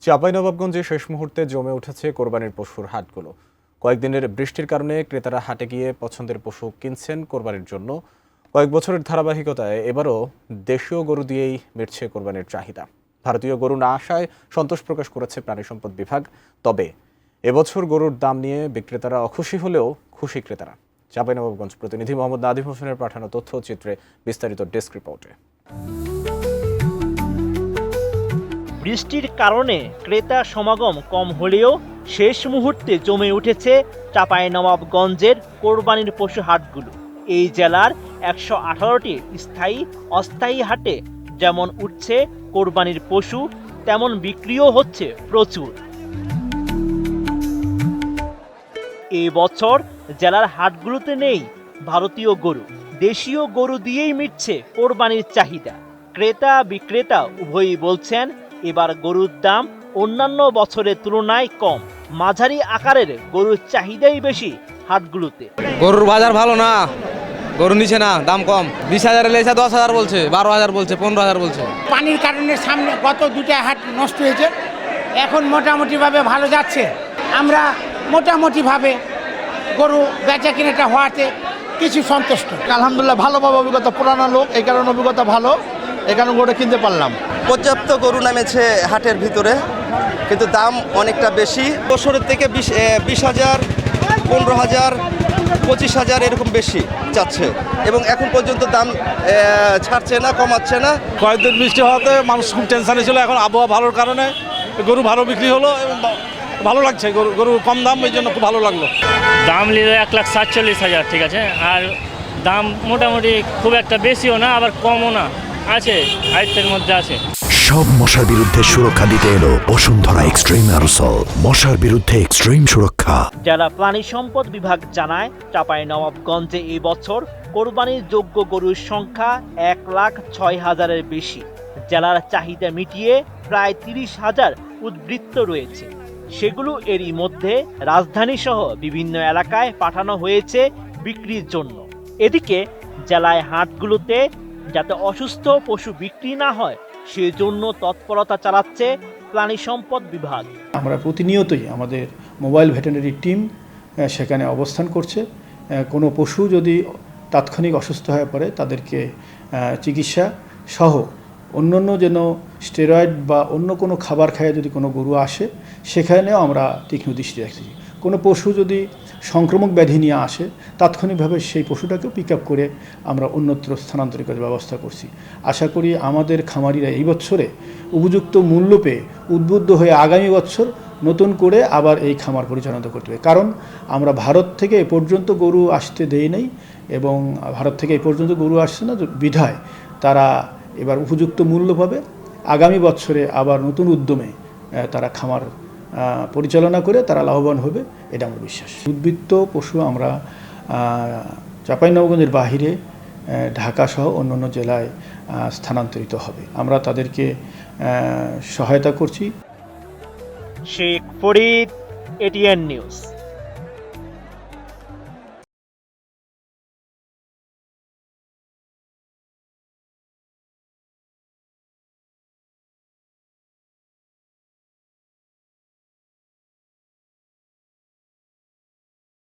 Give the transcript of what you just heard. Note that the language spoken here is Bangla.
চাঁপাইনবাবগঞ্জে শেষ মুহূর্তে জমে উঠেছে কোরবানির পশুর হাটগুলো। কয়েকদিনের বৃষ্টির কারণে ক্রেতারা হাটে গিয়ে পছন্দের পশু কিনছেন কোরবানির জন্য। কয়েক বছরের ধারাবাহিকতায় এবারও দেশীয় গরু দিয়েই মিটছে কোরবানির চাহিদা। ভারতীয় গরু না আসায় সন্তোষ প্রকাশ করেছে প্রাণী সম্পদ বিভাগ। তবে এবছর গরুর দাম নিয়ে বিক্রেতারা অখুশি হলেও খুশি ক্রেতারা। চাঁপাইনবাবগঞ্জ প্রতিনিধি মোহাম্মদ নাদিম হোসেনের পাঠানো তথ্যচিত্রে বিস্তারিত ডেস্ক রিপোর্টে। বৃষ্টির কারণে ক্রেতা সমাগম কম হলেও শেষ মুহূর্তে জমে উঠেছে চাঁপাইনবাবগঞ্জের কোরবানির পশু হাটগুলো। এই জেলার 118টি স্থায়ী অস্থায়ী হাটে যেমন উঠছে কোরবানির পশু, তেমন বিক্রিও হচ্ছে প্রচুর। এই বছর জেলার হাটগুলোতে নেই ভারতীয় গরু, দেশীয় গরু দিয়েই মিটছে কোরবানির চাহিদা। ক্রেতা বিক্রেতা উভয়ই বলছেন এবার গরুর দাম অন্যান্য বছরের তুলনায় কম। মাঝারি আকারের গরুর চাহিদাই বেশি হাটগুলোতে। গরুর বাজার ভালো না, গরু নিচ্ছে না, দাম কম। 20,000 লেছে, 10,000 বলছে, 12,000 বলছে, 15,000 বলছে। পানির কারণে সামনে গত দুটা হাট নষ্ট হয়েছে, এখন মোটামুটিভাবে ভালো যাচ্ছে। আমরা মোটামুটিভাবে গরু বেচা কিনাটা হওয়াতে কিছু সন্তুষ্ট। আলহামদুলিল্লাহ, ভালোভাবে অভিজ্ঞতা, পুরানো লোক, এই কারণে অভিজ্ঞতা ভালো, এই কারণে গরুটা কিনতে পারলাম। পর্যাপ্ত গরু নামেছে হাটের ভিতরে, কিন্তু দাম অনেকটা বেশি। বছরের থেকে 20,000, 15,000, 25,000 এরকম বেশি চাচ্ছে, এবং এখন পর্যন্ত দাম ছাড়ছে না, কমাচ্ছে না। কয়েকদিন বৃষ্টি হওয়াতে মানুষ খুব টেনশনে ছিল, এখন আবহাওয়া ভালোর কারণে গরু ভালো বিক্রি হলো এবং ভালো লাগছে। গরু কম দাম, এই জন্য খুব ভালো লাগলো। দাম নিল 1,47,000, ঠিক আছে। আর দাম মোটামুটি খুব একটা বেশিও না, আবার কমও না, আছে আয়ত্তের মধ্যে আছে। সব মশার বিরুদ্ধে সুরক্ষা দিতে এলো বসুন্ধরা এক্সট্রিম অ্যারোসল, মশার বিরুদ্ধে এক্সট্রিম সুরক্ষা। জেলা প্রাণী সম্পদ বিভাগ জানায় চাঁপাইনবাবগঞ্জে এই বছর কোরবানির যোগ্য গরুর সংখ্যা 1,06,000-এর বেশি। জেলার চাহিদা মিটিয়ে প্রায় 30,000 উদ্বৃত্ত রয়েছে। সেগুলো এরই মধ্যে রাজধানী সহ বিভিন্ন এলাকায় পাঠানো হয়েছে বিক্রির জন্য। এদিকে জেলায় হাটগুলোতে যাতে অসুস্থ পশু বিক্রি না হয় সেজন্য তৎপরতা চালাচ্ছে প্রাণী সম্পদ বিভাগ। আমরা প্রতিনিয়তই আমাদের মোবাইল ভেটেরিনারি টিম সেখানে অবস্থান করছে। কোনো পশু যদি তাৎক্ষণিক অসুস্থ হয়ে পড়ে তাদেরকে চিকিৎসা সহ অন্যান্য যেন স্টেরয়েড বা অন্য কোনো খাবার খায় যদি কোনো গরু আসে সেখানেও আমরা তীক্ষ্ণ দৃষ্টি রাখছি। কোনো পশু যদি সংক্রামক ব্যাধি নিয়ে আসে তাৎক্ষণিকভাবে সেই পশুটাকেও পিক আপ করে আমরা অন্যত্র স্থানান্তরিত করার ব্যবস্থা করছি। আশা করি আমাদের খামারিরা এই বছরে উপযুক্ত মূল্য পেয়ে উদ্বুদ্ধ হয়ে আগামী বছর নতুন করে আবার এই খামার পরিচালনা করতে হবে। কারণ আমরা ভারত থেকে এ পর্যন্ত গরু আসতে দেই নাই, এবং ভারত থেকে এ পর্যন্ত গরু আসছে না বিধায় তারা এবার উপযুক্ত মূল্য পাবে। আগামী বছরে আবার নতুন উদ্যমে তারা খামার পরিচালনা করে তারা লাভবান হবে, এটা আমার বিশ্বাস। উদ্বৃত্ত পশু আমরা চাঁপাইনবাবগঞ্জের বাহিরে ঢাকা সহ অন্যান্য জেলায় স্থানান্তরিত হবে। আমরা তাদেরকে সহায়তা করছি। Sheikh Farid, ATN news.